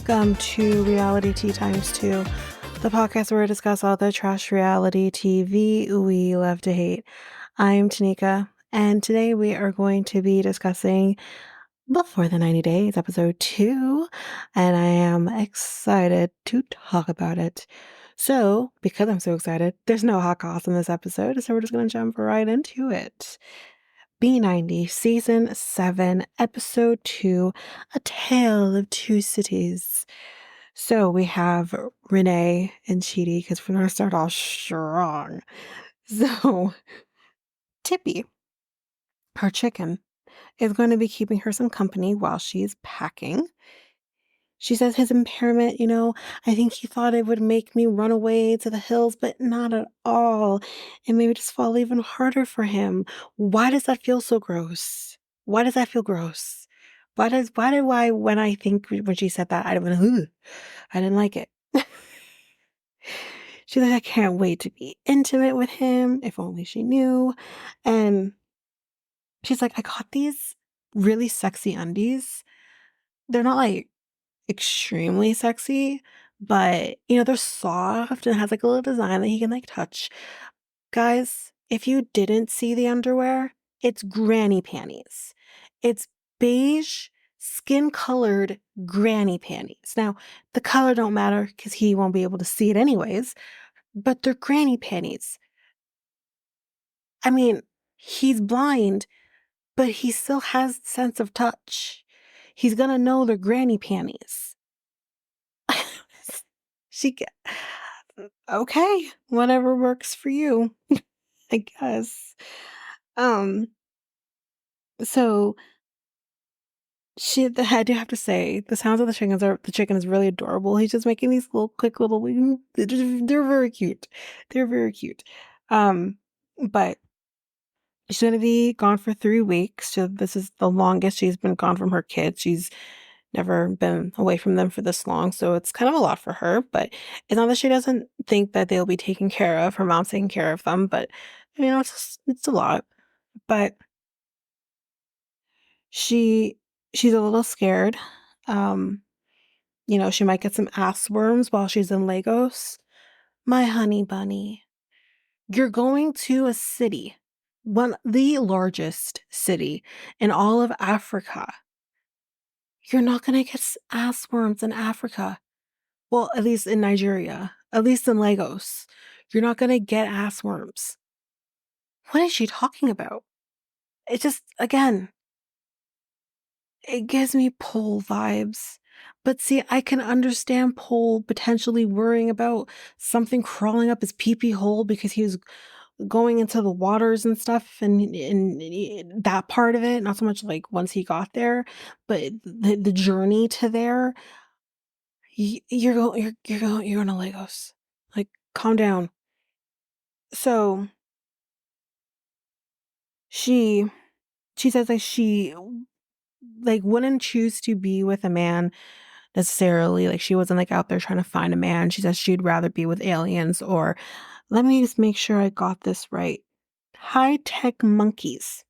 Welcome to Reality Tea Times 2, the podcast where we discuss all the trash reality TV we love to hate. I'm Tanika, and today we are going to be discussing Before the 90 Days, episode 2, and I am excited to talk about it. So, because I'm so excited, there's no hot goss in this episode, so we're just going to jump right into it. B90, Season 7, Episode 2, A Tale of Two Cities. So we have Rayne and Chidi, because we're going to start off strong. So, Tippy, her chicken, is going to be keeping her some company while she's packing. She says his impairment, I think he thought it would make me run away to the hills, but not at all. And maybe just fall even harder for him. Why does that feel so gross? Why does that feel gross? When I think, when she said that, I went, ugh, I didn't like it. She's like, I can't wait to be intimate with him. If only she knew. And she's like, I got these really sexy undies. They're not like extremely sexy, but they're soft and it has like a little design that he can like touch. Guys, if you didn't see the underwear, it's granny panties. It's beige, skin-colored granny panties. Now, the color don't matter because he won't be able to see it anyways, but they're granny panties. I mean, he's blind, but he still has sense of touch. He's gonna know they're granny panties. Okay, whatever works for you, I guess. Um, so I do have to say, the sounds of the chicken is really adorable. He's just making these quick little, they're very cute. They're very cute. But she's going to be gone for 3 weeks. So this is the longest she's been gone from her kids. She's never been away from them for this long. So it's kind of a lot for her. But it's not that she doesn't think that they'll be taken care of. Her mom's taking care of them. But, it's a lot. But she's a little scared. Um, she might get some ass worms while she's in Lagos. My honey bunny, you're going to a city, the largest city in all of Africa. You're not going to get ass worms in Africa. Well, at least in Nigeria, at least in Lagos. You're not going to get ass worms. What is she talking about? It just, again, it gives me Pole vibes. But see, I can understand Pole potentially worrying about something crawling up his pee-pee hole because he was going into the waters and stuff and that part of it, not so much like once he got there, but the journey to there. You're going to Lagos. Like, calm down. So she says that she like wouldn't choose to be with a man necessarily. Like, she wasn't like out there trying to find a man. She says she'd rather be with aliens, or let me just make sure I got this right. High-tech monkeys.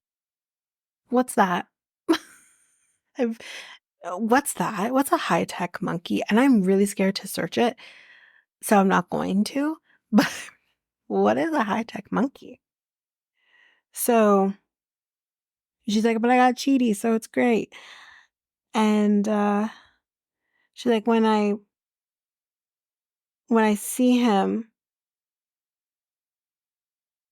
What's that? I've What's that? What's a high-tech monkey? And I'm really scared to search it, so I'm not going to. But what is a high-tech monkey? So she's like, but I got Chidi, so it's great. And she's like, when I see him,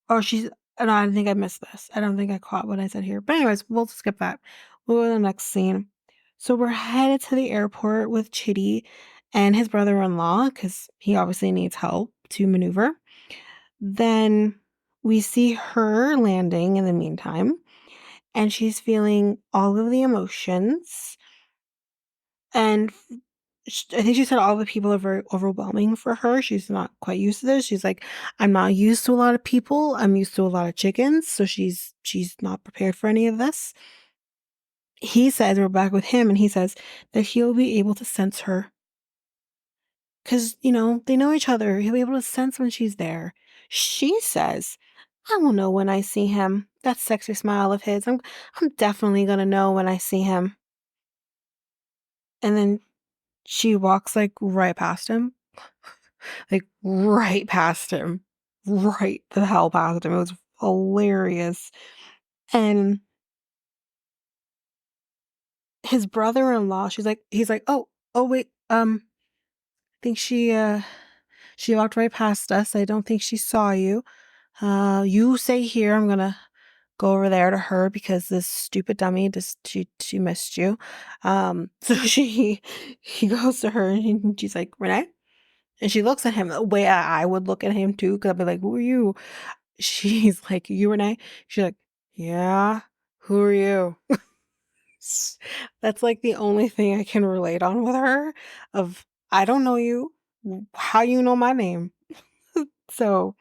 or she's, no, I think I missed this. I don't think I caught what I said here. But anyways, we'll skip that. We'll go to the next scene. So we're headed to the airport with Chidi and his brother-in-law, because he obviously needs help to maneuver. Then we see her landing in the meantime, and she's feeling all of the emotions. And I think she said all the people are very overwhelming for her. She's not quite used to this. She's like, I'm not used to a lot of people. I'm used to a lot of chickens. So she's not prepared for any of this. He says, we're back with him, and he says that he'll be able to sense her. Because, they know each other. He'll be able to sense when she's there. She says, I will know when I see him. That sexy smile of his. I'm definitely going to know when I see him. And then she walks like right past him. Like right past him. Right the hell past him. It was hilarious. And his brother-in-law, he's like, oh wait, I think she walked right past us. I don't think she saw you. You stay here. I'm gonna go over there to her because this stupid dummy just she missed you. So he goes to her and she's like, Renee? And she looks at him the way I would look at him too, because I'd be like, who are you? She's like, you Renee? She's like, yeah, who are you? That's like the only thing I can relate on with her of I don't know you. How you know my name? So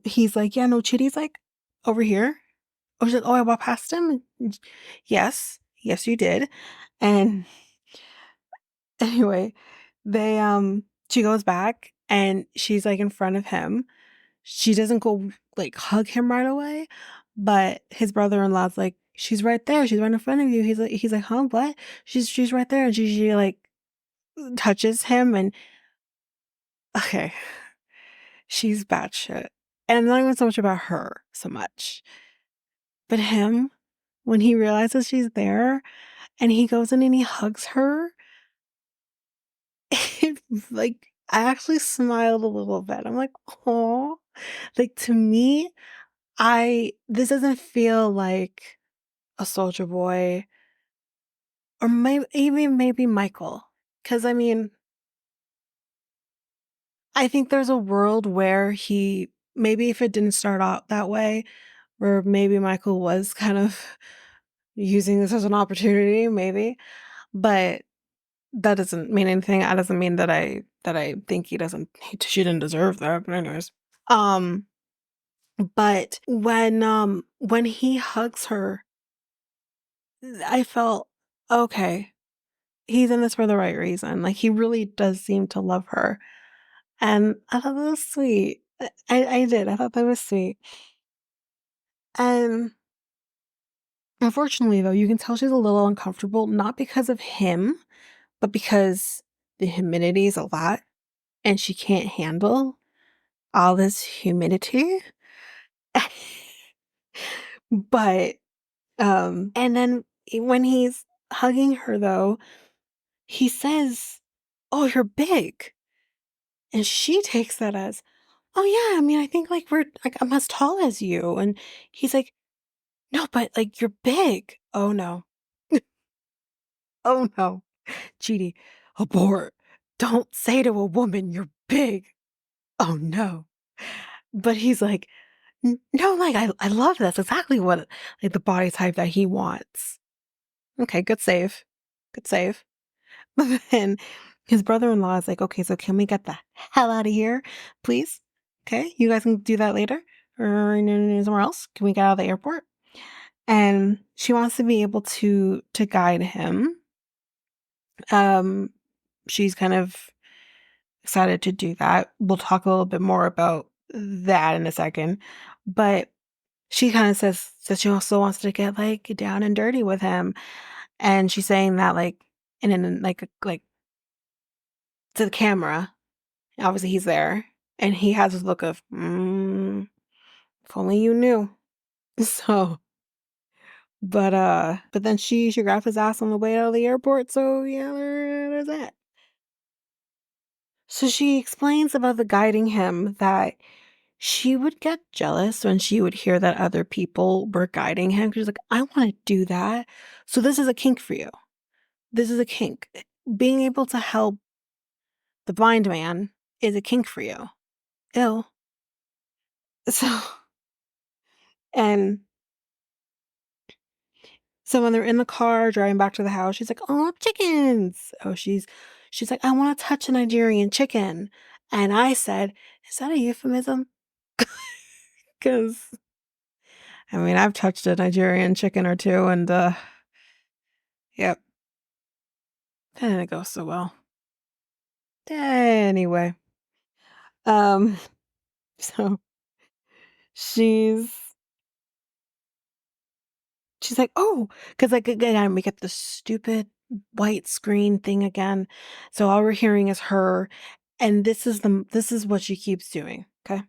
he's like, yeah, no, Chidi's like over here. Oh, she's like, oh, I walked past him. Yes, yes, you did. And anyway, she goes back and she's like in front of him. She doesn't go like hug him right away, but his brother-in-law's like, she's right there. She's right in front of you. He's like, huh, what? She's right there, and she like touches him, and okay, she's batshit. And not even so much about her so much, but him when he realizes she's there, and he goes in and he hugs her. Like I actually smiled a little bit. I'm like, oh, like to me, this doesn't feel like a Soldier Boy, or maybe Michael. Because I mean, I think there's a world where maybe if it didn't start out that way, where maybe Michael was kind of using this as an opportunity, maybe. But that doesn't mean anything. That doesn't mean that I think she didn't deserve that. But anyways, um, but when he hugs her, I felt okay. He's in this for the right reason. Like he really does seem to love her, and I thought that was sweet. I did. I thought that was sweet. And unfortunately, though, you can tell she's a little uncomfortable, not because of him, but because the humidity is a lot, and she can't handle all this humidity. But and then when he's hugging her, though, he says, "Oh, you're big," and she takes that as, "Oh yeah, I mean, I think like I'm as tall as you," and he's like, "No, but like you're big." Oh no. Oh no. Chidi, abort. Don't say to a woman you're big. Oh no. But he's like, No, like I love this. Exactly what like the body type that he wants." Okay, good save. Good save. But then his brother-in-law is like, okay, so can we get the hell out of here, please? Okay, you guys can do that later or somewhere else. Can we get out of the airport? And she wants to be able to guide him. Um, she's kind of excited to do that. We'll talk a little bit more about that in a second. But she kind of says that she also wants to get like down and dirty with him. And she's saying that like like to the camera. Obviously he's there. And he has this look of, if only you knew. So but then she grabbed his ass on the way out of the airport, so yeah, there's that. So she explains about the guiding him that she would get jealous when she would hear that other people were guiding him. She's like, I want to do that. So this is a kink for you. This is a kink. Being able to help the blind man is a kink for you. Ew. So and so when they're in the car driving back to the house, she's like, "Oh, chickens!" Oh, she's like, "I want to touch a Nigerian chicken," and I said, "Is that a euphemism?" Because I mean, I've touched a Nigerian chicken or two, and yep, that didn't go so well. Anyway, um, so she's she's like, "Oh," because like again, we get the stupid white screen thing again. So all we're hearing is her, and this is what she keeps doing. Okay.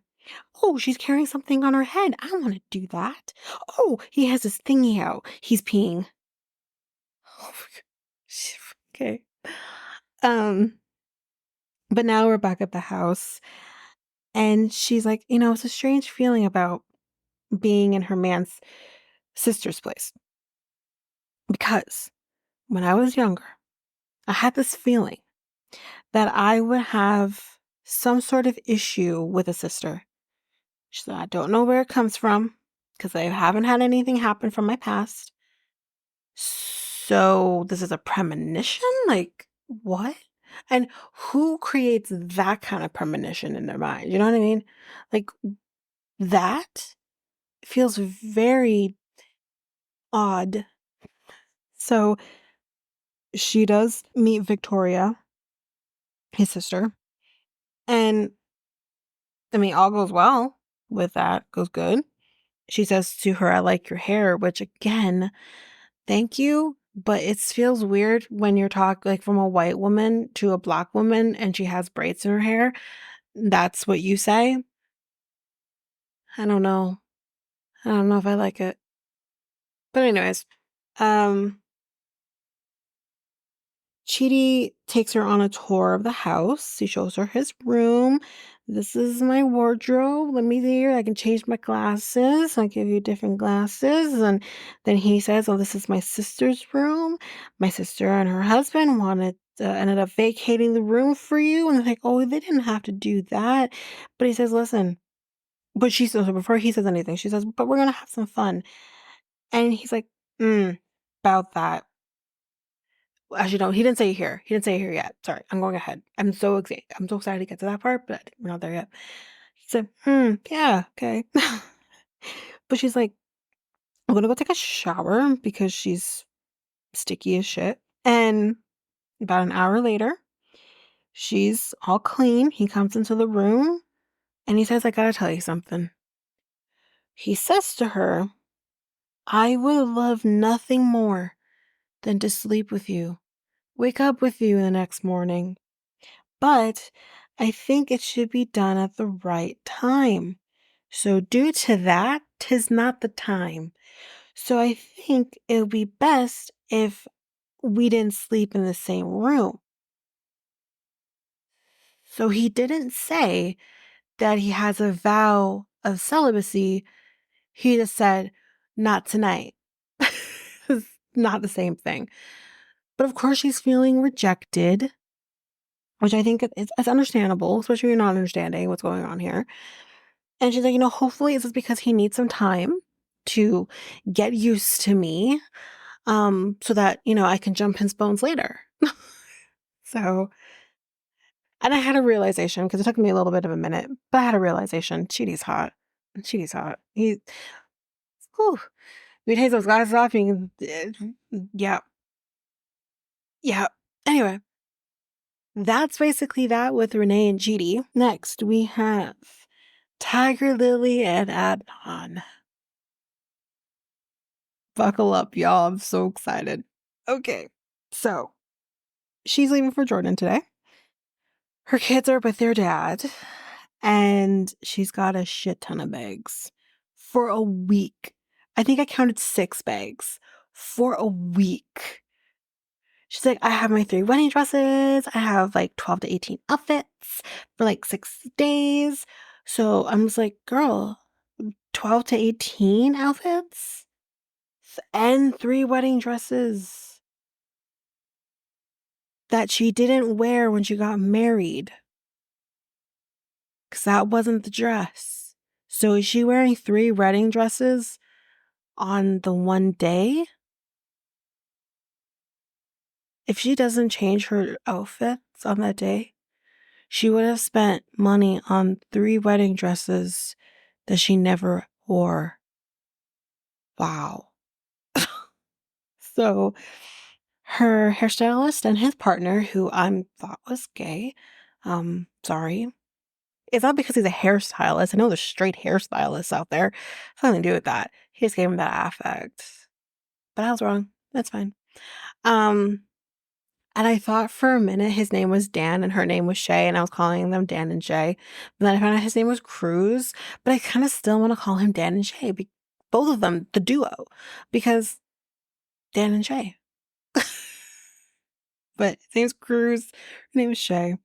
Oh, she's carrying something on her head. I want to do that. Oh, he has his thingy out. He's peeing. Oh, okay. Um, but now we're back at the house, and she's like, it's a strange feeling about being in her man's sister's place because when I was younger, I had this feeling that I would have some sort of issue with a sister. She said, I don't know where it comes from because I haven't had anything happen from my past. So this is a premonition? Like, what? And who creates that kind of premonition in their mind? You know what I mean? Like, that feels very odd. So she does meet Victoria, his sister, and I mean, all goes well with that, goes good. She says to her, I like your hair, which again, thank you. But it feels weird when you're talking like from a white woman to a black woman and she has braids in her hair. That's what you say. I don't know. I don't know if I like it. But anyways, um, Chidi takes her on a tour of the house. He shows her his room. This is my wardrobe. Let me see here. I can change my glasses. I'll give you different glasses. And then he says, oh, this is my sister's room. My sister and her husband ended up vacating the room for you. And they're like, oh, they didn't have to do that. But he says, listen, but she says, before he says anything, she says, but we're going to have some fun. And he's like, about that. Actually, no, he didn't say here. He didn't say here yet. Sorry, I'm going ahead. I'm so excited to get to that part, but we're not there yet. He said, yeah, okay. But she's like, I'm gonna go take a shower because she's sticky as shit. And about an hour later, she's all clean. He comes into the room and he says, I gotta tell you something. He says to her, I would love nothing more than to sleep with you, wake up with you the next morning. But I think it should be done at the right time. So due to that, 'tis not the time. So I think it would be best if we didn't sleep in the same room. So he didn't say that he has a vow of celibacy. He just said, not tonight. It's not the same thing. But of course, she's feeling rejected, which I think it's understandable, especially if you're not understanding what's going on here. And she's like, hopefully it's just because he needs some time to get used to me, so that, I can jump his bones later. So, and I had a realization, because it took me a little bit of a minute, but I had a realization. Chidi's hot. Chidi's hot. Whew. We take those glasses off, and yeah. Yeah. Anyway, that's basically that with Rayne and Chidi. Next, we have Tigerlily and Adnan. Buckle up, y'all. I'm so excited. Okay, so she's leaving for Jordan today. Her kids are with their dad, and she's got a shit ton of bags for a week. I think I counted 6 bags for a week. She's like, I have my 3 wedding dresses. I have like 12 to 18 outfits for like 6 days. So I'm just like, girl, 12 to 18 outfits and 3 wedding dresses that she didn't wear when she got married. Because that wasn't the dress. So is she wearing 3 wedding dresses on the one day? If she doesn't change her outfits on that day, she would have spent money on 3 wedding dresses that she never wore. Wow. So her hairstylist and his partner, who I thought was gay, sorry. It's not because he's a hairstylist. I know there's straight hairstylists out there. It's nothing to do with that. He just gave him that affect. But I was wrong. That's fine. Um, And I thought for a minute his name was Dan and her name was Shay, and I was calling them Dan and Shay. But then I found out his name was Cruz, but I kind of still want to call him Dan and Shay, both of them, the duo, because Dan and Shay. But his name's Cruz, her name is Shay.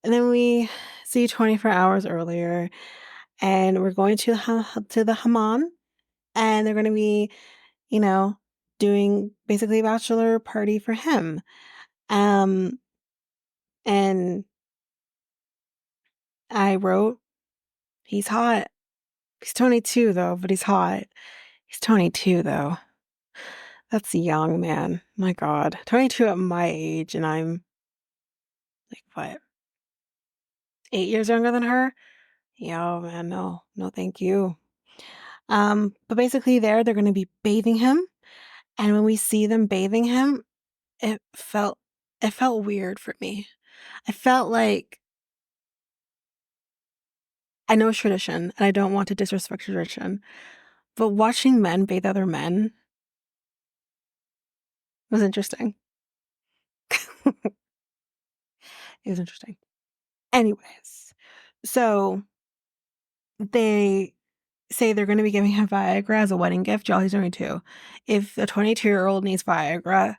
And then we see 24 hours earlier, and we're going to the Hammam, and they're going to be, you know, doing basically a bachelor party for him. And I wrote, he's hot. He's 22 though, but he's hot. He's 22 though. That's young, man. My God. 22 at my age, and I'm like, what? 8 years younger than her? Yeah, man, no. No, thank you. But basically they're gonna be bathing him. And when we see them bathing him, it felt weird for me. I felt like I know it's tradition, and I don't want to disrespect tradition, but watching men bathe other men was interesting. It was interesting. Anyways, so they say they're going to be giving him Viagra as a wedding gift. Y'all, he's 22. If a 22-year-old needs Viagra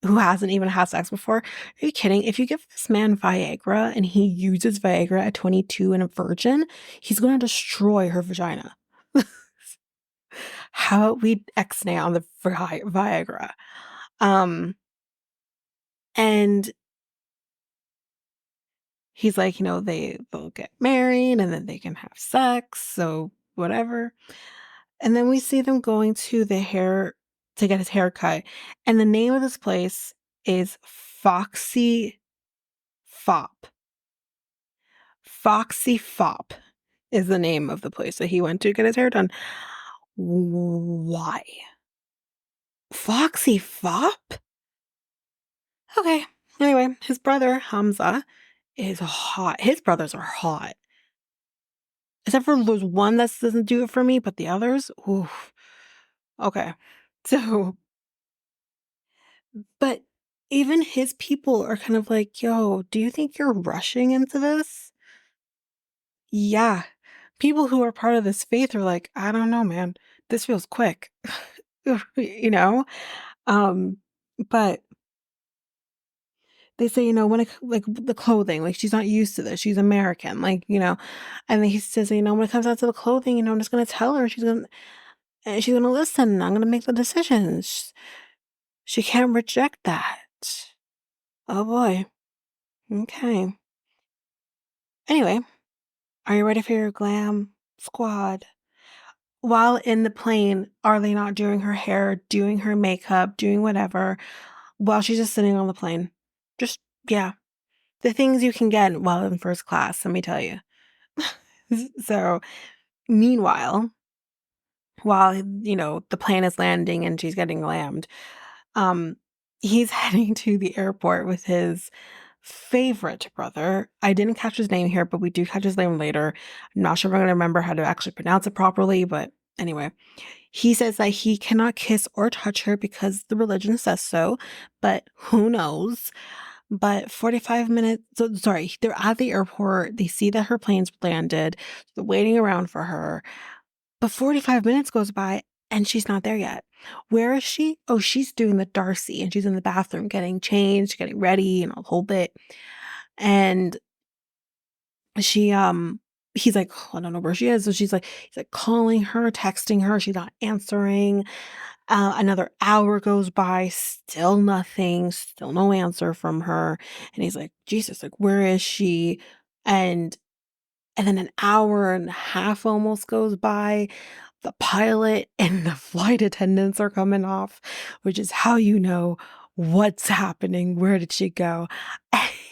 who hasn't even had sex before, are you kidding? If you give this man Viagra and he uses Viagra at 22 and a virgin, he's going to destroy her vagina. How about we X-nay on the Viagra? And he's like, they'll get married and then they can have sex, so whatever. And then we see them going to to get his hair cut. And the name of this place is Foxy Fop. Foxy Fop is the name of the place that he went to get his hair done. Why? Foxy Fop? Okay. Anyway, his brother, Hamza, is hot. His brothers are hot. Except for there's one that doesn't do it for me, but the others, oof. Okay. So, but even his people are kind of like, yo, do you think you're rushing into this? Yeah. People who are part of this faith are like, I don't know, man. This feels quick. you know? But they say, when it, like the clothing, like she's not used to this. She's American, and then he says, when it comes out to the clothing, I'm just gonna tell her and she's gonna listen. I'm gonna make the decisions. She can't reject that. Oh boy. Okay. Anyway, are you ready for your glam squad? While in the plane, are they not doing her hair, doing her makeup, doing whatever, while she's just sitting on the plane? Just, yeah. The things you can get while in first class, let me tell you. So, meanwhile, while, the plane is landing and she's getting glammed, um, he's heading to the airport with his favorite brother. I didn't catch his name here, but we do catch his name later. I'm not sure if I'm going to remember how to actually pronounce it properly, but anyway. He says that he cannot kiss or touch her because the religion says so, but who knows? But 45 minutes, sorry, they're at the airport. They see that her plane's landed. They're waiting around for her. But 45 minutes goes by and she's not there yet. Where is she? Oh, she's doing the Darcy and she's in the bathroom getting changed, getting ready and a whole bit. And she, he's like, oh, I don't know where she is. So he's like calling her, texting her. She's not answering. Another hour goes by, still nothing, still no answer from her. And he's like, Jesus, like, where is she? And then an hour and a half almost goes by. The pilot and the flight attendants are coming off, which is how you know what's happening. Where did she go?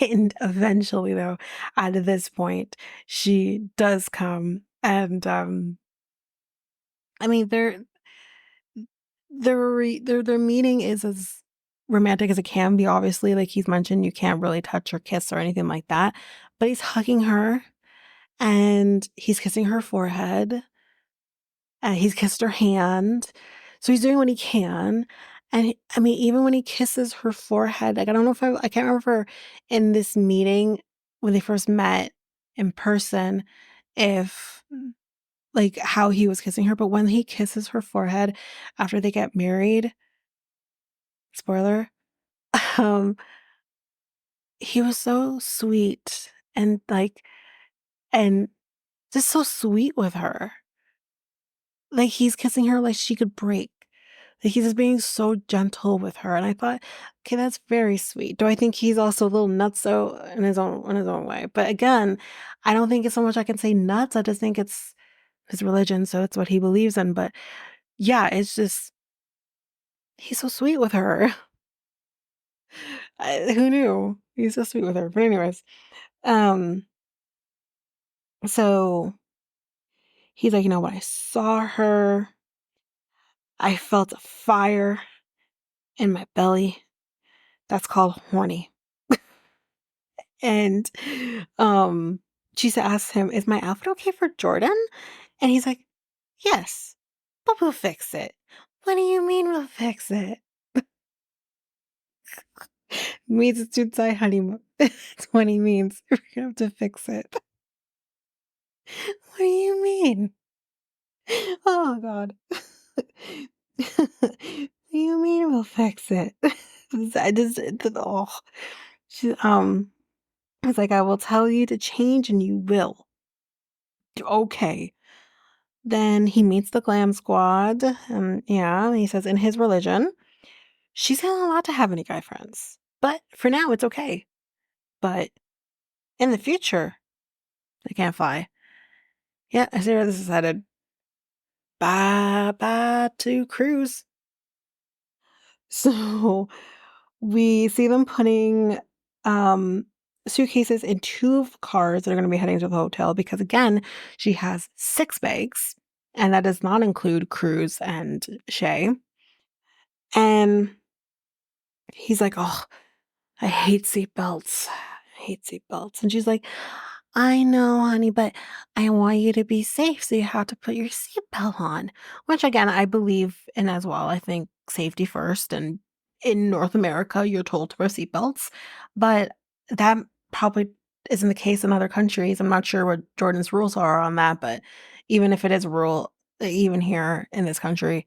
And eventually, though, at this point, she does come. And I mean, their meeting is as romantic as it can be. Obviously, like he's mentioned, you can't really touch or kiss or anything like that. But he's hugging her, and he's kissing her forehead. He's kissed her hand. So he's doing what he can. And I mean, even when he kisses her forehead, like, I don't know if I can't remember in this meeting when they first met in person, if like how he was kissing her, but when he kisses her forehead after they get married, spoiler, um, he was so sweet and like, and just so sweet with her. Like, he's kissing her like she could break. Like, he's just being so gentle with her, and I thought, "Okay, that's very sweet." Do I think he's also a little nutso in his own way? But again, I don't think it's so much I can say nuts, I just think it's his religion, so it's what he believes in, but yeah, it's just he's so sweet with her. Who knew? He's so sweet with her, but anyways, um, so he's like, "You know, when I saw her, I felt a fire in my belly. That's called horny." And, she asked him, "Is my outfit okay for Jordan?" And he's like, "Yes, but we'll fix it." "What do you mean we'll fix it?" Means it's inside honeymoon. That's what he means. We're gonna have to fix it. What do you mean? Oh god. What do you mean we'll fix it? I just oh. She, it's like, "I will tell you to change and you will." Okay. Then he meets the glam squad. Yeah, he says in his religion, she's not allowed to have any guy friends. But for now, it's okay. But in the future, they can't fly. Yeah, I see where this is headed. Bye bye to cruise. So we see them putting suitcases in two of the cars that are going to be heading to the hotel because, again, she has 6 bags, and that does not include Cruz and Shay. And he's like, "Oh, I hate seatbelts. I hate seatbelts." And she's like, "I know, honey, but I want you to be safe, so you have to put your seatbelt on." Which, again, I believe in as well. I think safety first. And in North America, you're told to wear seatbelts. But that probably isn't the case in other countries. I'm not sure what Jordan's rules are on that. But even if it is a rule, even here in this country,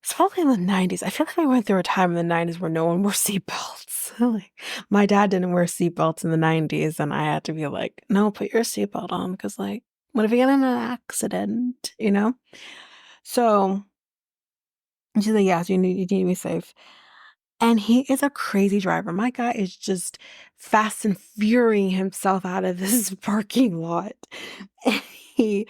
it's probably in the 90s. I feel like we went through a time in the 90s where no one wore seatbelts. Like, my dad didn't wear seatbelts in the 90s, and I had to be like, "No, put your seatbelt on," because, like, what if you get in an accident, you know? So she's like, "Yes, you need to be safe." And he is a crazy driver. My guy is just fast and furying himself out of this parking lot. And he's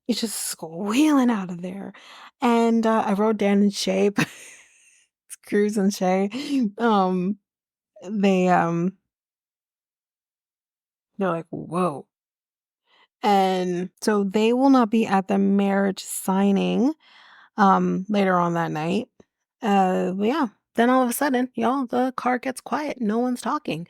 just squealing out of there. And I wrote down in shape. It's Cruz and Shay. Um, they they're like, "Whoa." And so they will not be at the marriage signing later on that night. But yeah. Then all of a sudden, y'all, the car gets quiet. No one's talking.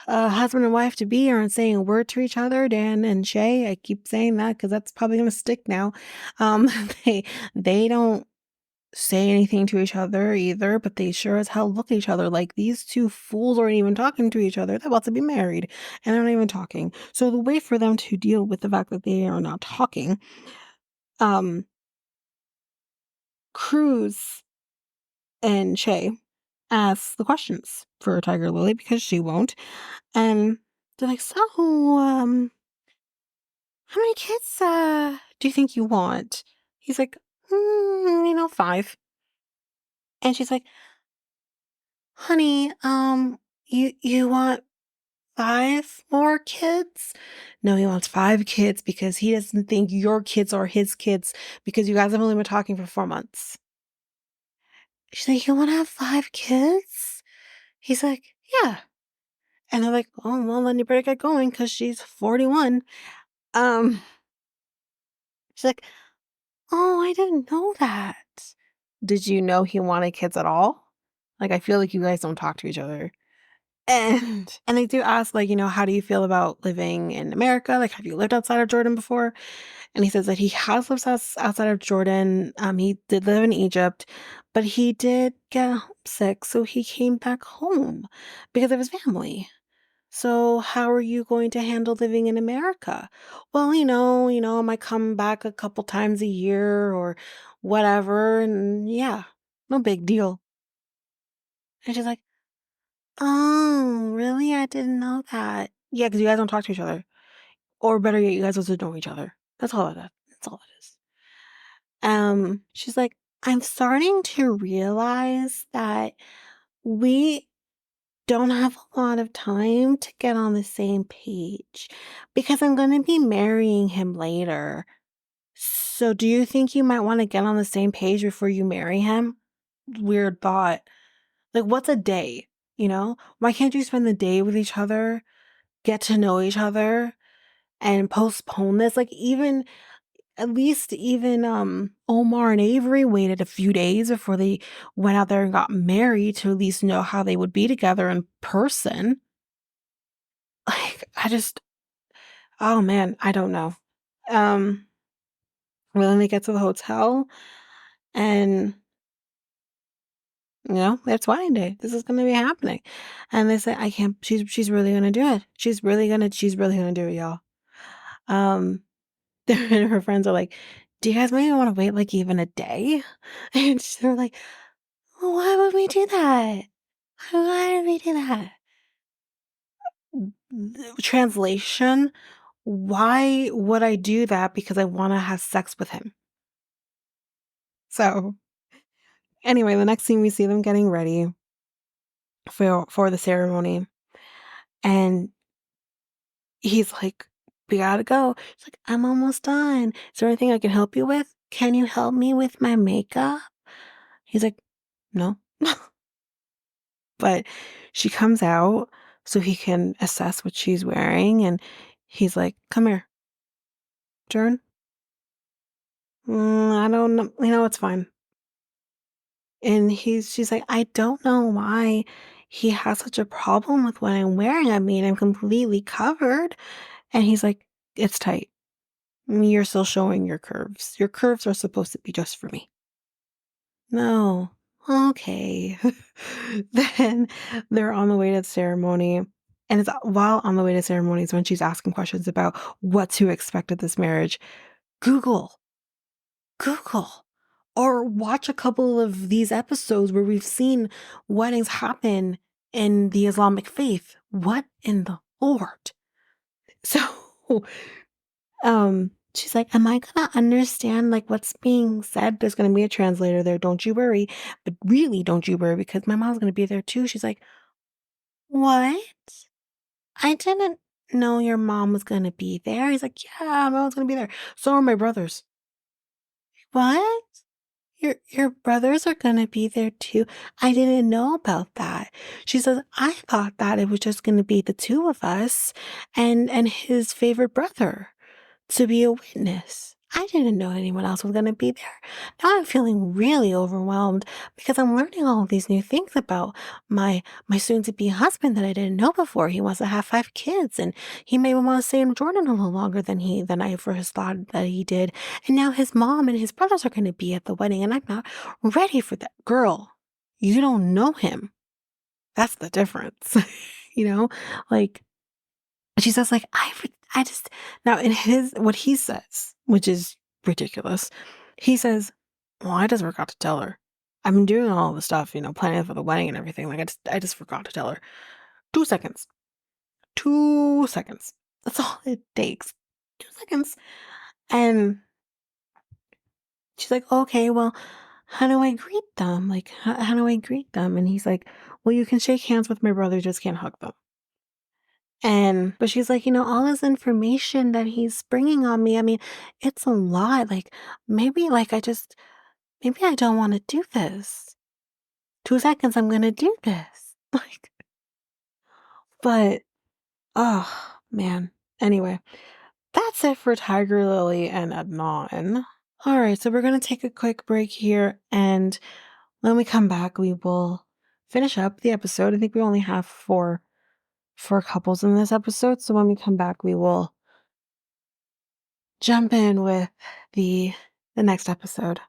Husband and wife to be aren't saying a word to each other. Dan and Shay, I keep saying that because that's probably gonna stick now. Um, they they don't say anything to each other either, but they sure as hell look at each other like these two fools aren't even talking to each other. They're about to be married and they're not even talking. So the way for them to deal with the fact that they are not talking, um, Cruz and Shay ask the questions for Tigerlily because she won't. And they're like, "So, how many kids do you think you want?" He's like, 5." And she's like, "Honey, you want 5 more kids?" "No, he wants 5 kids because he doesn't think your kids are his kids because you guys have only been talking for 4 months." She's like, "You wanna have 5 kids?" He's like, "Yeah." And they're like, "Oh, well, then you better get going because she's 41." Um, she's like, "Oh, I didn't know that." "Did you know he wanted kids at all? Like, I feel like you guys don't talk to each other." And they do ask, like, "How do you feel about living in America? Like, have you lived outside of Jordan before?" And he says that he has lived outside of Jordan. He did live in Egypt, But he did get homesick, so he came back home because of his family. So how are you going to handle living in America? Well, I might come back a couple times a year or whatever, and yeah, no big deal. And she's like, "Oh, really? I didn't know that." Yeah, because you guys don't talk to each other. Or better yet, you guys also know each other. That's all it is. That's all it is. She's like, "I'm starting to realize that we don't have a lot of time to get on the same page because I'm going to be marrying him later. So, do you think you might want to get on the same page before you marry him?" Weird thought. Like, what's a day? Why can't you spend the day with each other, get to know each other, and postpone this? Like, even at least even Omar and Avery waited a few days before they went out there and got married to at least know how they would be together in person. Like, oh man, I don't know. Um, well, then they get to the hotel and, it's wedding day. This is going to be happening. And they say, I can't, she's really going to do it. She's really going to do it, y'all. Um, and her friends are like, do you guys maybe want to wait like even a day? And they're like, well, why would we do that? Why would we do that? Translation, why would I do that? Because I want to have sex with him. So anyway, the next scene we see them getting ready for the ceremony, and he's like, "We gotta go." She's like, "I'm almost done. Is there anything I can help you with? Can you help me with my makeup?" He's like, "No." But she comes out so he can assess what she's wearing, and he's like, "Come here, Jern." I don't know. It's fine. And she's like, "I don't know why he has such a problem with what I'm wearing. I mean, I'm completely covered." And he's like, "It's tight. You're still showing your curves. Your curves are supposed to be just for me." No. Okay. Then they're on the way to the ceremony. And it's while on the way to ceremonies when she's asking questions about what to expect at this marriage. Google. Google. Or watch a couple of these episodes where we've seen weddings happen in the Islamic faith. What in the Lord? So she's like, "Am I gonna understand like what's being said? There's gonna be a translator there, don't you worry. But really don't you worry because my mom's gonna be there too." She's like, "What? I didn't know your mom was gonna be there." He's like, "Yeah, my mom's gonna be there. So are my brothers." "What? Your brothers are gonna be there too? I didn't know about that." She says, "I thought that it was just gonna be the two of us and his favorite brother to be a witness. I didn't know anyone else was going to be there. Now I'm feeling really overwhelmed because I'm learning all of these new things about my soon-to-be husband that I didn't know before. He wants to have 5 kids, and he may want to stay in Jordan a little longer than I first thought that he did. And now his mom and his brothers are going to be at the wedding, and I'm not ready for that. Girl, you don't know him. That's the difference, you know, like." She says, like, I just, now in what he says, which is ridiculous, he says, "Well, I just forgot to tell her. I've been doing all the stuff, planning for the wedding and everything. Like, I just forgot to tell her." 2 seconds. 2 seconds. That's all it takes. 2 seconds. And she's like, "Okay, well, how do I greet them? Like, how do I greet them?" And he's like, "Well, you can shake hands with my brother, just can't hug them." But she's like, "All this information that he's bringing on me, I mean, it's a lot. Like, maybe, maybe I don't want to do this. 2 seconds, I'm going to do this." Like, but, oh, man. Anyway, that's it for Tigerlily and Adnan. All right, so we're going to take a quick break here. And when we come back, we will finish up the episode. I think we only have four couples in this episode. So when we come back, we will jump in with the next episode.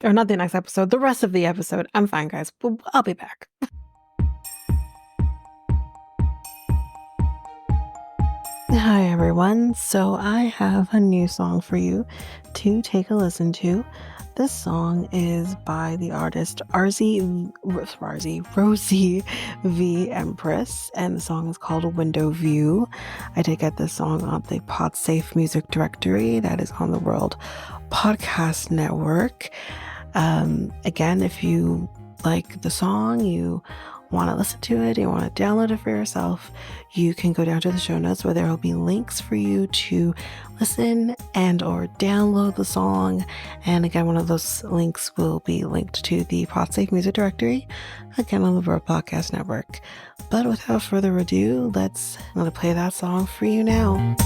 Or not the next episode, the rest of the episode. I'm fine, guys. I'll be back. Hi, everyone. So I have a new song for you to take a listen to. This song is by the artist Rosie V. Empress, and the song is called Window View. I did get this song on the Podsafe music directory that is on the World Podcast Network. Again, if you like the song, you want to listen to it, you want to download it for yourself, you can go down to the show notes where there will be links for you to listen and or download the song. And again, one of those links will be linked to the Podsafe music directory, again on the World Podcast Network. But without further ado, I'm going to play that song for you now.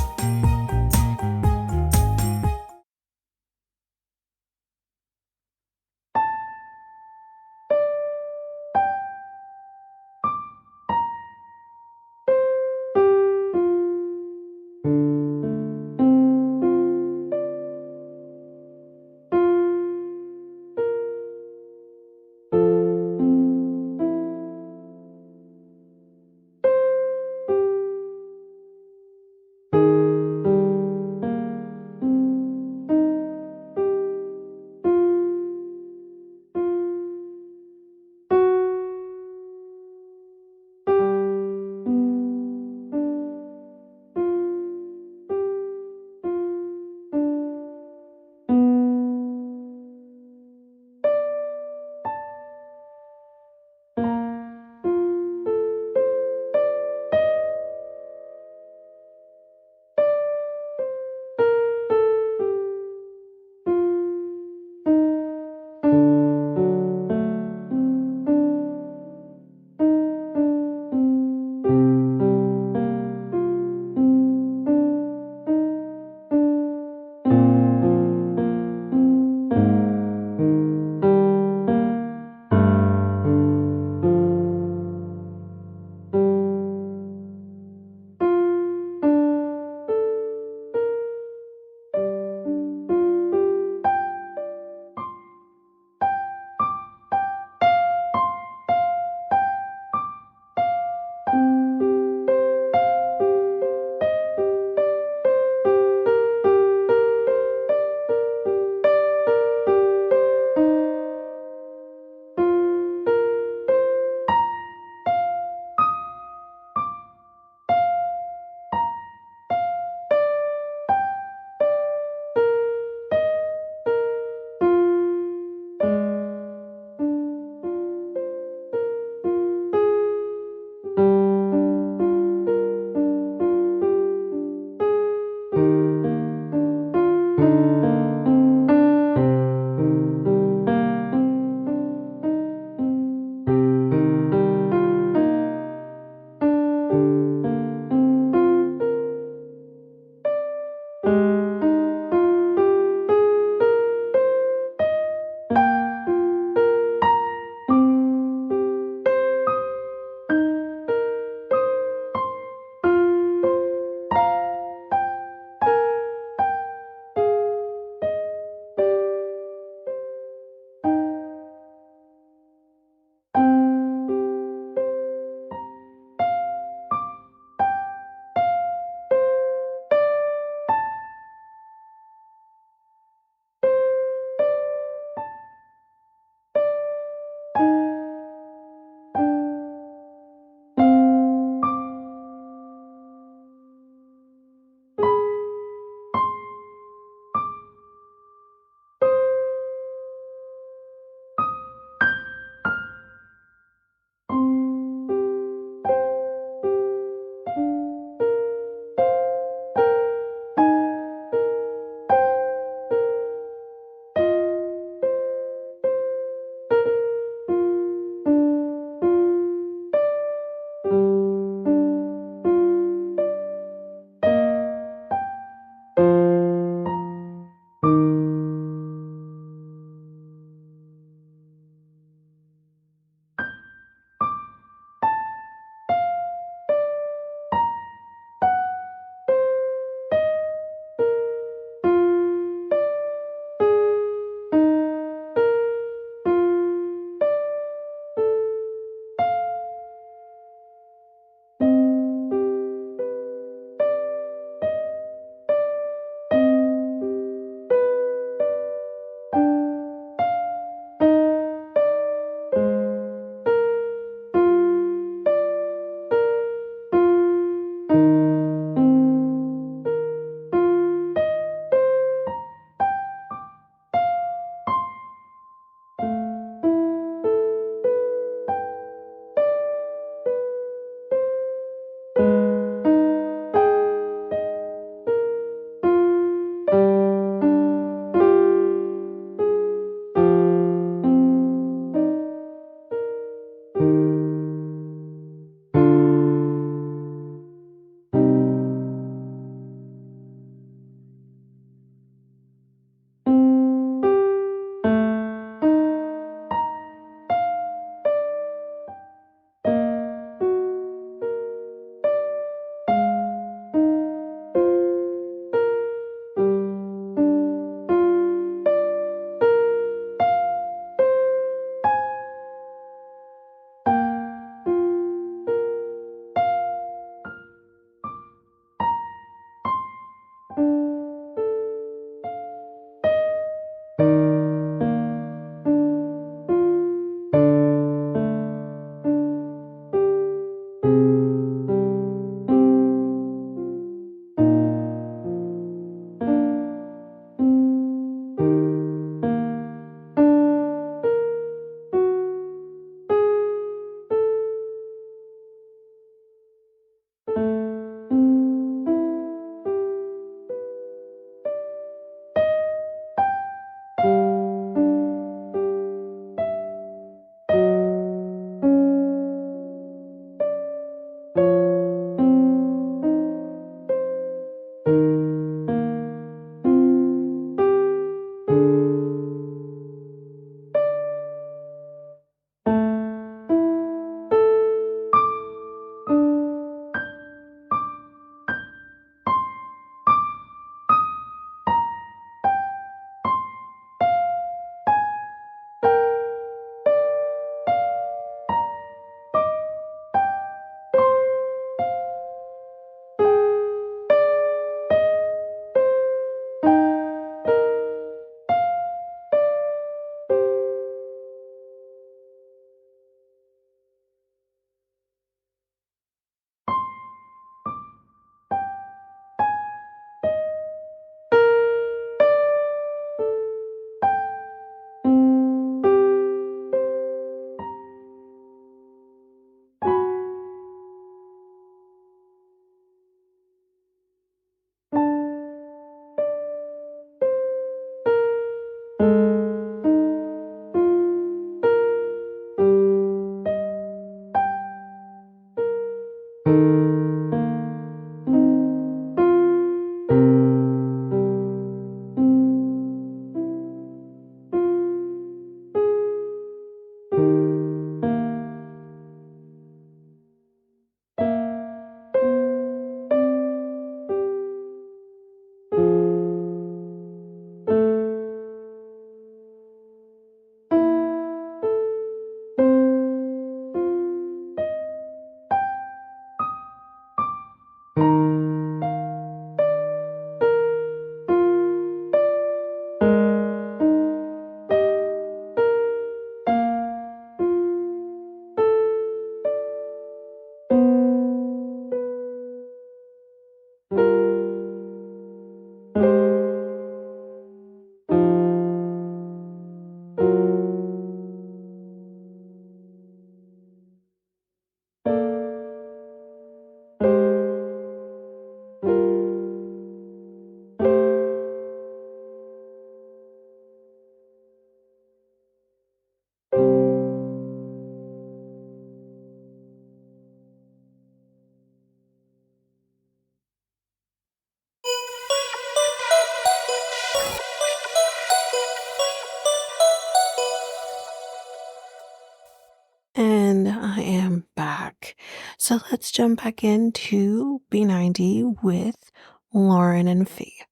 So let's jump back into B90 with Loren and Faith.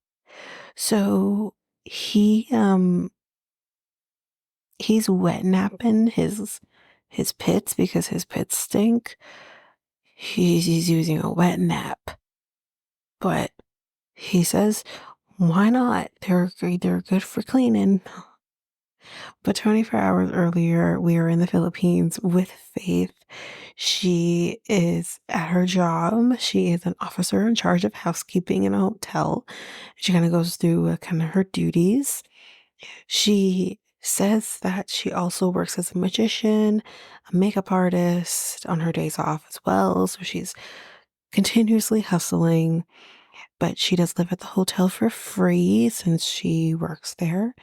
So he he's wet napping his pits because his pits stink. He's using a wet nap, but he says, "Why not? They're good for cleaning." But 24 hours earlier, we were in the Philippines with Faith. She is at her job. She is an officer in charge of housekeeping in a hotel. She kind of goes through kind of her duties. She says that she also works as a magician, a makeup artist on her days off as well. So she's continuously hustling, but she does live at the hotel for free since she works there,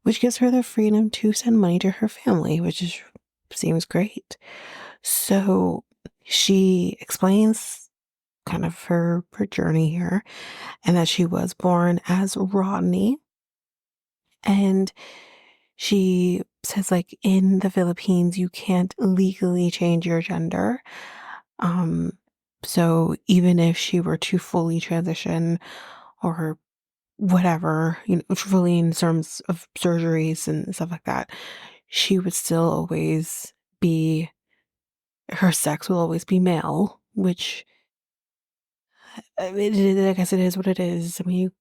which gives her the freedom to send money to her family, seems great. So she explains kind of her journey here and that she was born as Rodney. And she says, like, in the Philippines, you can't legally change your gender. Um, so even if she were to fully transition or whatever, fully in terms of surgeries and stuff like that, she would still always be, her sex will always be male, which, I guess it is what it is. I mean,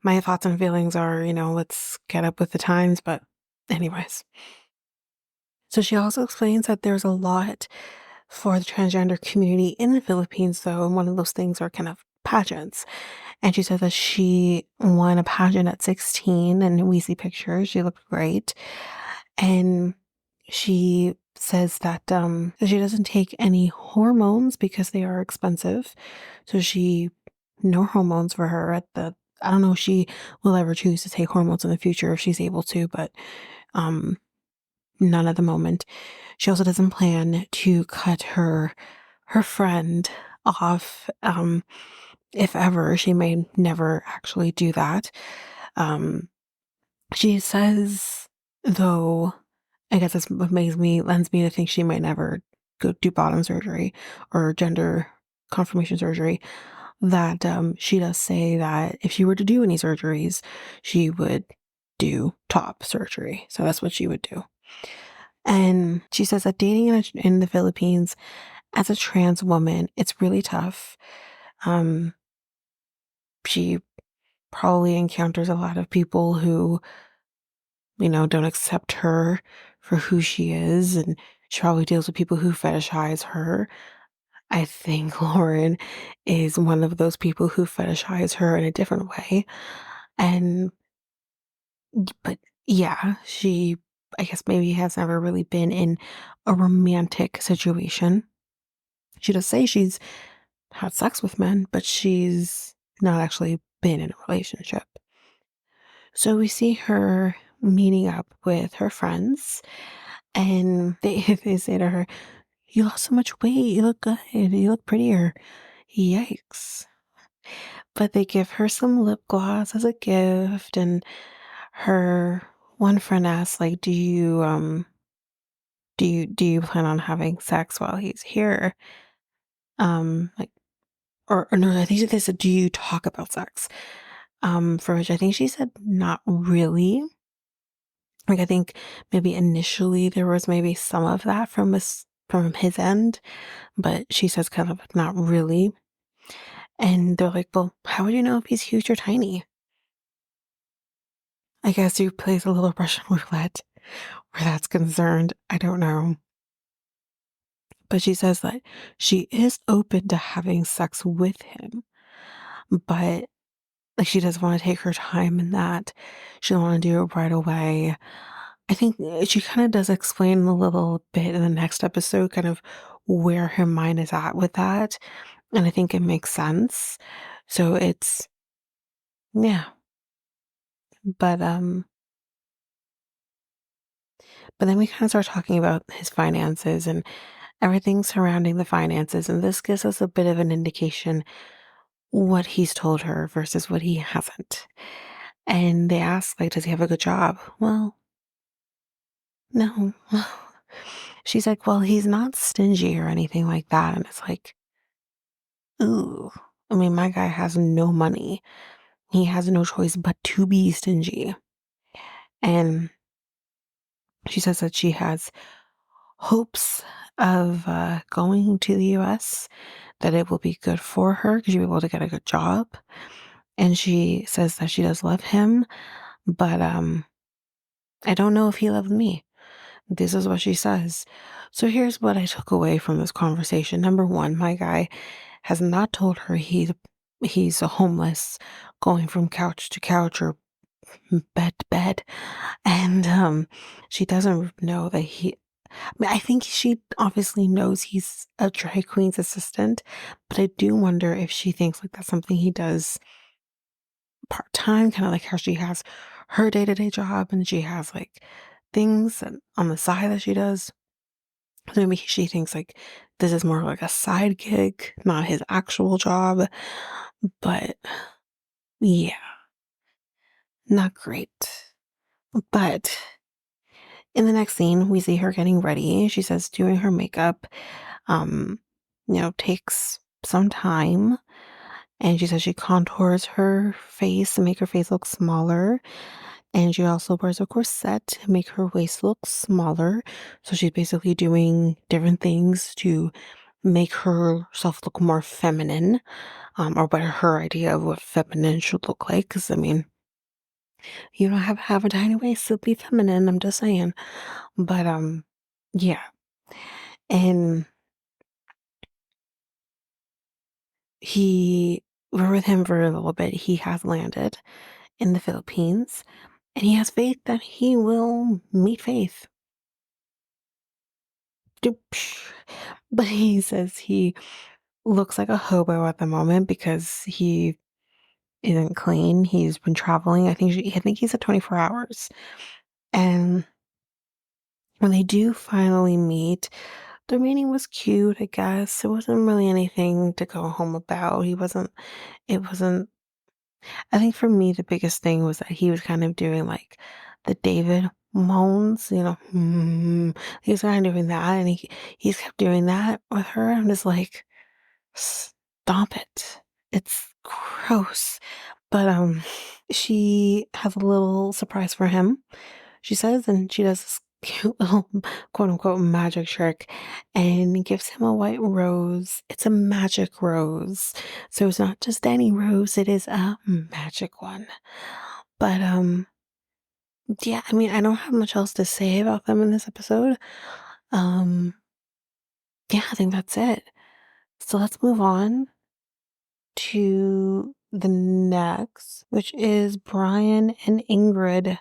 my thoughts and feelings are, let's get up with the times, but anyways. So she also explains that there's a lot for the transgender community in the Philippines, though, and one of those things are kind of pageants. And she said that she won a pageant at 16, and we see pictures. She looked great. And she says that she doesn't take any hormones because they are expensive. So no hormones for her I don't know if she will ever choose to take hormones in the future if she's able to, but um, none at the moment. She also doesn't plan to cut her friend off. If ever, she may never actually do that. She says, though, I guess that's what lends me to think she might never go do bottom surgery or gender confirmation surgery, that she does say that if she were to do any surgeries, she would do top surgery. So that's what she would do. And she says that dating in the Philippines as a trans woman, it's really tough. She probably encounters a lot of people who, don't accept her for who she is, and she probably deals with people who fetishize her. I think Loren is one of those people who fetishize her in a different way. And, but yeah, I guess maybe has never really been in a romantic situation. She does say she's had sex with men, but she's not actually been in a relationship. So we see her meeting up with her friends, and they say to her, "You lost so much weight. You look good. You look prettier." Yikes. But they give her some lip gloss as a gift, and her one friend asks, like, do you plan on having sex while he's here? Like, or no, I think they said, "Do you talk about sex?" For which I think she said not really. Like, I think maybe initially there was maybe some of that from his end, but she says kind of not really. And they're like, "Well, how would you know if he's huge or tiny?" I guess you plays a little Russian roulette where that's concerned. I don't know. But she says that she is open to having sex with him, but like she does want to take her time in that. She don't want to do it right away. I think she kind of does explain a little bit in the next episode, kind of where her mind is at with that. And I think it makes sense. So yeah. But, but then we kind of start talking about his finances and everything surrounding the finances. And this gives us a bit of an indication what he's told her versus what he hasn't. And they ask, like, does he have a good job? Well, no. she's like, well, he's not stingy or anything like that. And it's like, ooh. I mean, my guy has no money. He has no choice but to be stingy. And she says that she has hopes of going to the US, that it will be good for her because she'll be able to get a good job. And she says that she does love him, but I don't know if he loves me. This is what she says. So here's what I took away from this conversation. Number one, my guy has not told her he's a homeless, going from couch to couch or bed to bed. And she doesn't know that I mean, I think she obviously knows he's a drag queen's assistant, but I do wonder if she thinks like that's something he does part time, kind of like how she has her day to day job and she has like things on the side that she does. So maybe she thinks like this is more like a side gig, not his actual job. But yeah, not great. But in the next scene, we see her getting ready. She says doing her makeup, um, takes some time. And she says she contours her face to make her face look smaller. And she also wears a corset to make her waist look smaller. So she's basically doing different things to make herself look more feminine, or what her idea of what feminine should look like. Because, I mean, you don't have a tiny waist to be feminine. I'm just saying. But, yeah. And we're with him for a little bit. He has landed in the Philippines and he has faith that he will meet faith. But he says he looks like a hobo at the moment because he isn't clean. He's been traveling. I think he's at 24 hours. And when they do finally meet, the meeting was cute, I guess. It wasn't really anything to go home about. It wasn't, I think for me, the biggest thing was that he was kind of doing like the David moans, he was kind of doing that. And he's kept doing that with her. I'm just like, stop it. It's gross. But she has a little surprise for him, she says, and she does this cute little quote unquote magic trick and gives him a white rose. It's a magic rose. So it's not just any rose, it is a magic one. But yeah, I mean, I don't have much else to say about them in this episode. Um yeah, I think that's it. So let's move on to the next, which is Brian and Ingrid.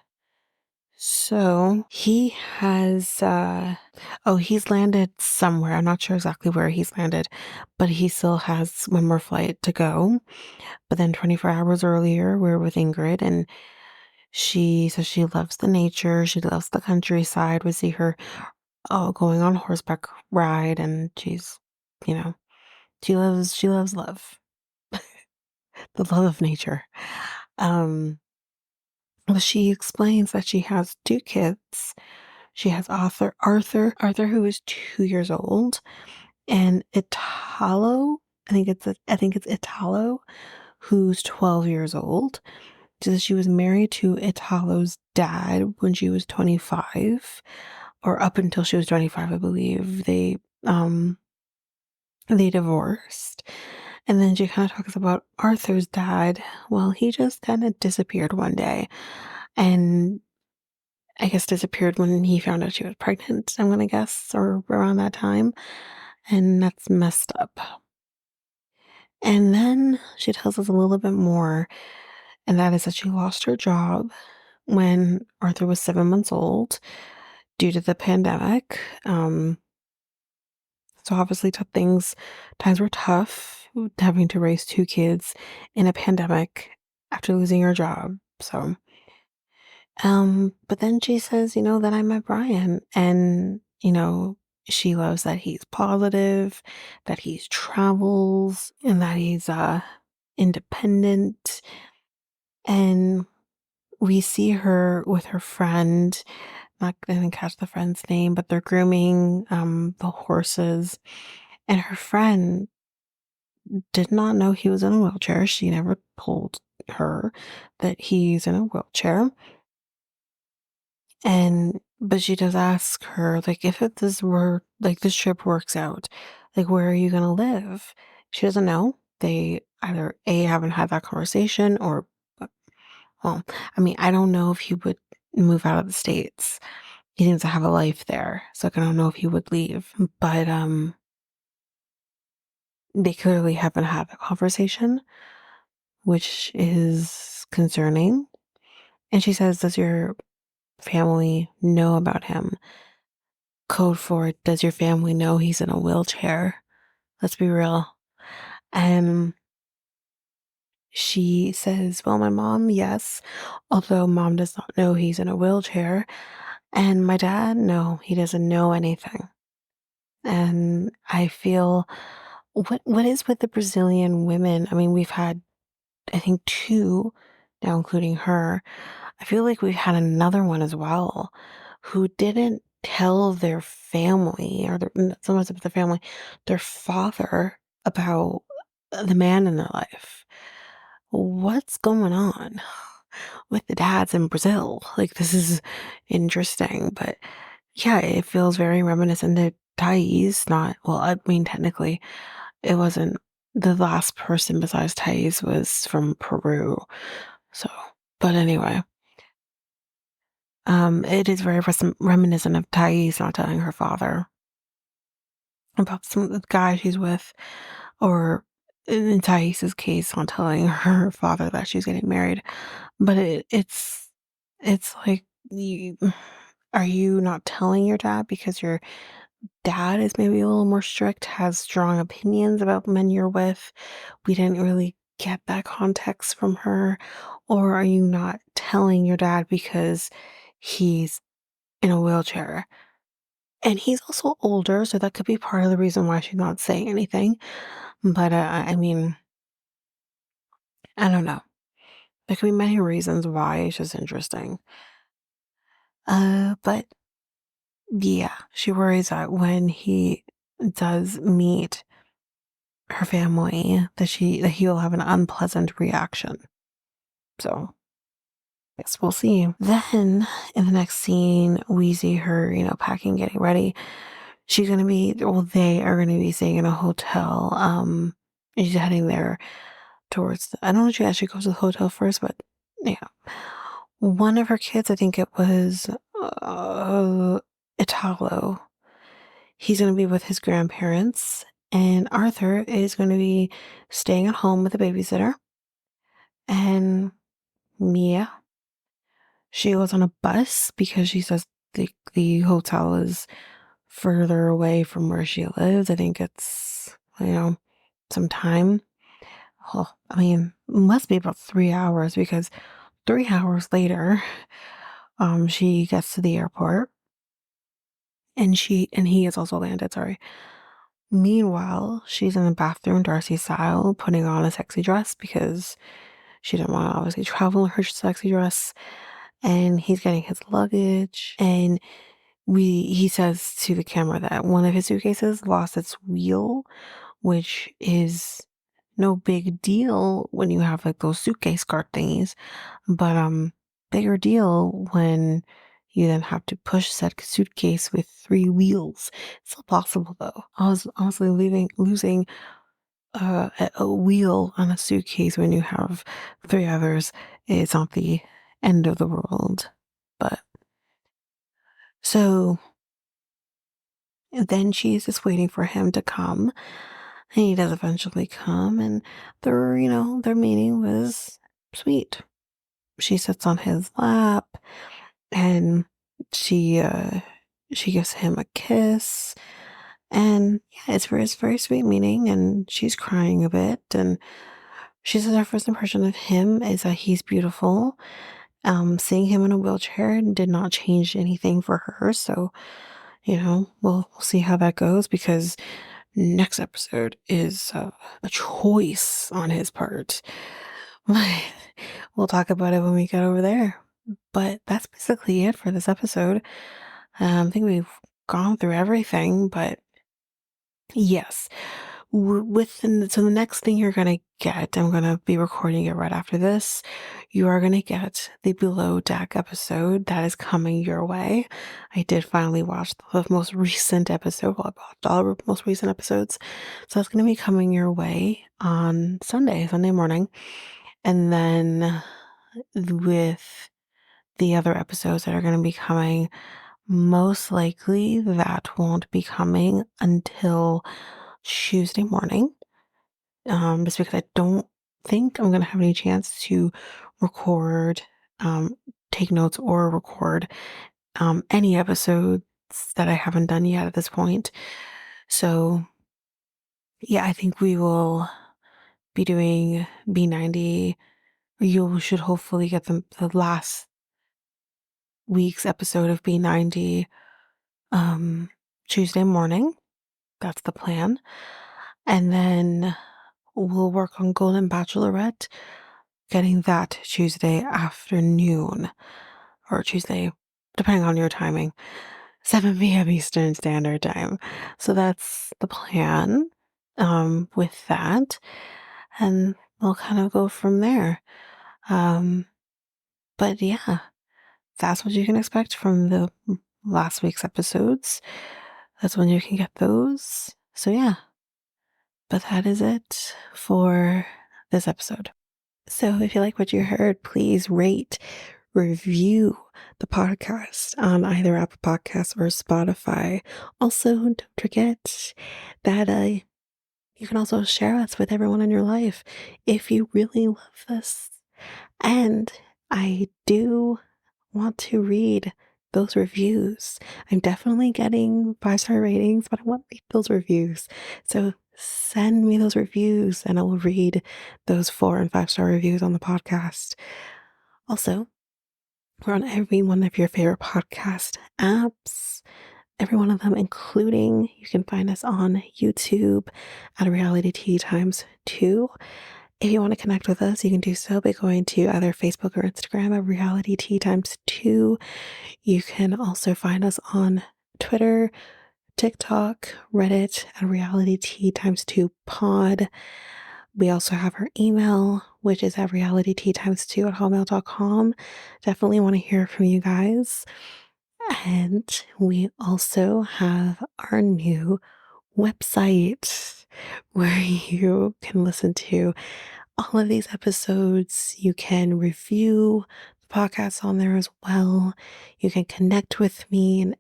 So he has, he's landed somewhere. I'm not sure exactly where he's landed, but he still has one more flight to go. But then 24 hours earlier, we're with Ingrid, and she says she loves the nature. She loves the countryside. We see her going on horseback ride, and you know, she loves love, the love of nature. Um, but she explains that she has two kids. She has Arthur, who is 2 years old, and I think it's Italo, who's 12 years old. So she was married to Italo's dad when she was 25, or up until she was 25, I believe. They divorced. And then she kind of talks about Arthur's dad. Well, he just kind of disappeared one day. And I guess disappeared when he found out she was pregnant, I'm gonna guess, or around that time. And that's messed up. And then she tells us a little bit more, and that is that she lost her job when Arthur was 7 months old due to the pandemic. So obviously times were tough, having to raise two kids in a pandemic after losing her job. So but then she says, that I met Brian, and, she loves that he's positive, that he's travels, and that he's independent. And we see her with her friend I didn't catch the friend's name, but they're grooming the horses. And her friend did not know he was in a wheelchair. She never told her that he's in a wheelchair. But she does ask her, like, if this were, like, this trip works out, like, where are you gonna live? She doesn't know. They either A, haven't had that conversation, or, well, I mean, I don't know if he would move out of the States. He needs to have a life there. So I don't know if he would leave. But they clearly haven't had a conversation, which is concerning. And she says, does your family know about him? Code for it, does your family know he's in a wheelchair? Let's be real. And she says, well, my mom, yes, although mom does not know he's in a wheelchair. And my dad, no, he doesn't know anything. And I feel, what is with the Brazilian women? I mean, we've had, I think, two now, including her. I feel like we've had another one as well who didn't tell their family, or someone with their family, their father, about the man in their life. What's going on with the dads in Brazil? Like, this is interesting, but yeah, it feels very reminiscent to Thais. Not, well, I mean, technically, it wasn't. The last person besides Thais was from Peru. So, but anyway, it is very reminiscent of Thais not telling her father about some the guy she's with, or in Thais's case, not telling her father that she's getting married. But it's like, are you not telling your dad because your dad is maybe a little more strict, has strong opinions about men you're with? We didn't really get that context from her. Or are you not telling your dad because he's in a wheelchair? And he's also older, so that could be part of the reason why she's not saying anything. But I mean, I don't know. There could be many reasons why. It's just interesting. But yeah, she worries that when he does meet her family, that he will have an unpleasant reaction. So guess we'll see. Then in the next scene, we see her, packing, getting ready. She's gonna be, well, they are gonna be staying in a hotel. And she's heading there towards. I don't know if she actually goes to the hotel first, but yeah, one of her kids, I think it was Italo. He's gonna be with his grandparents, and Arthur is gonna be staying at home with a babysitter. And Mia, she goes on a bus because she says the hotel is further away from where she lives. I think it's, some time. Oh, I mean, must be about 3 hours, because 3 hours later, she gets to the airport, and he has also landed, sorry. Meanwhile, she's in the bathroom, Darcy style, putting on a sexy dress because she didn't want to obviously travel in her sexy dress. And he's getting his luggage, and he says to the camera that one of his suitcases lost its wheel, which is no big deal when you have like those suitcase cart thingies, but bigger deal when you then have to push said suitcase with three wheels. It's still possible though. I was honestly losing a wheel on a suitcase when you have three others. It's not the end of the world. But so then she's just waiting for him to come. And he does eventually come, and their meeting was sweet. She sits on his lap, and she gives him a kiss, and yeah, it's very sweet meeting, and she's crying a bit, and she says her first impression of him is that he's beautiful. Seeing him in a wheelchair did not change anything for her, so we'll see how that goes, because next episode is a choice on his part. We'll talk about it when we get over there. But that's basically it for this episode. I think we've gone through everything, but yes, so the next thing you're gonna get, I'm gonna be recording it right after this. You are gonna get the Below Deck episode that is coming your way. I did finally watch the most recent episode. Well, I watched all the most recent episodes, so it's gonna be coming your way on Sunday morning, and then with the other episodes that are gonna be coming. Most likely that won't be coming until Tuesday morning, just because I don't think I'm going to have any chance to record, um, take notes or record any episodes that I haven't done yet at this point. So, yeah, I think we will be doing B90. You should hopefully get the last week's episode of B90 um, Tuesday morning. That's the plan. And then we'll work on Golden Bachelorette, getting that Tuesday afternoon or Tuesday, depending on your timing, 7 p.m. Eastern Standard Time. So that's the plan with that. And we'll kind of go from there. Um, but yeah, that's what you can expect from the last week's episodes. That's when you can get those. So yeah. But that is it for this episode. So if you like what you heard, please rate, review the podcast on either Apple Podcasts or Spotify. Also, don't forget that you can also share us with everyone in your life if you really love this. And I do want to read those reviews. I'm definitely getting 5-star ratings, but I want to read those reviews. So send me those reviews and I will read those 4 and 5-star reviews on the podcast. Also, we're on every one of your favorite podcast apps, every one of them, including you can find us on YouTube at Reality Tea Times 2. If you want to connect with us, you can do so by going to either Facebook or Instagram at Reality Tea Times 2. You can also find us on Twitter, TikTok, Reddit at Reality Tea Times 2 Pod. We also have our email, which is at realityteatimes2 at hotmail.com. Definitely want to hear from you guys. And we also have our new website where you can listen to all of these episodes. You can review the podcast on there as well. You can connect with me in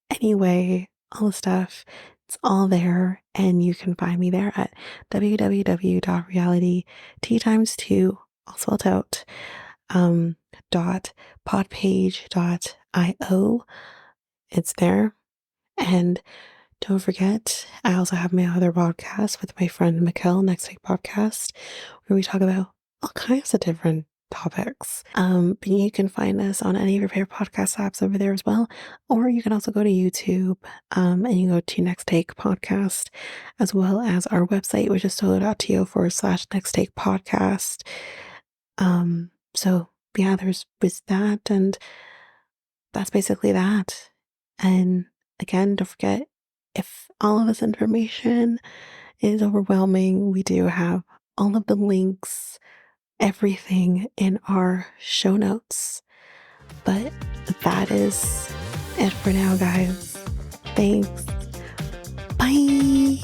any way, all the stuff. It's all there. And you can find me there at www.realityteatimes2, all spelled out, .podpage.io. It's there. And don't forget, I also have my other podcast with my friend Mikkel, Next Take Podcast, where we talk about all kinds of different topics. But you can find us on any of your favorite podcast apps over there as well. Or you can also go to YouTube and you go to Next Take Podcast, as well as our website, which is solo.to/Next Take Podcast. So yeah, there's that, and that's basically that. And again, don't forget, if all of this information is overwhelming, we do have all of the links, everything in our show notes. But that is it for now, guys. Thanks. Bye.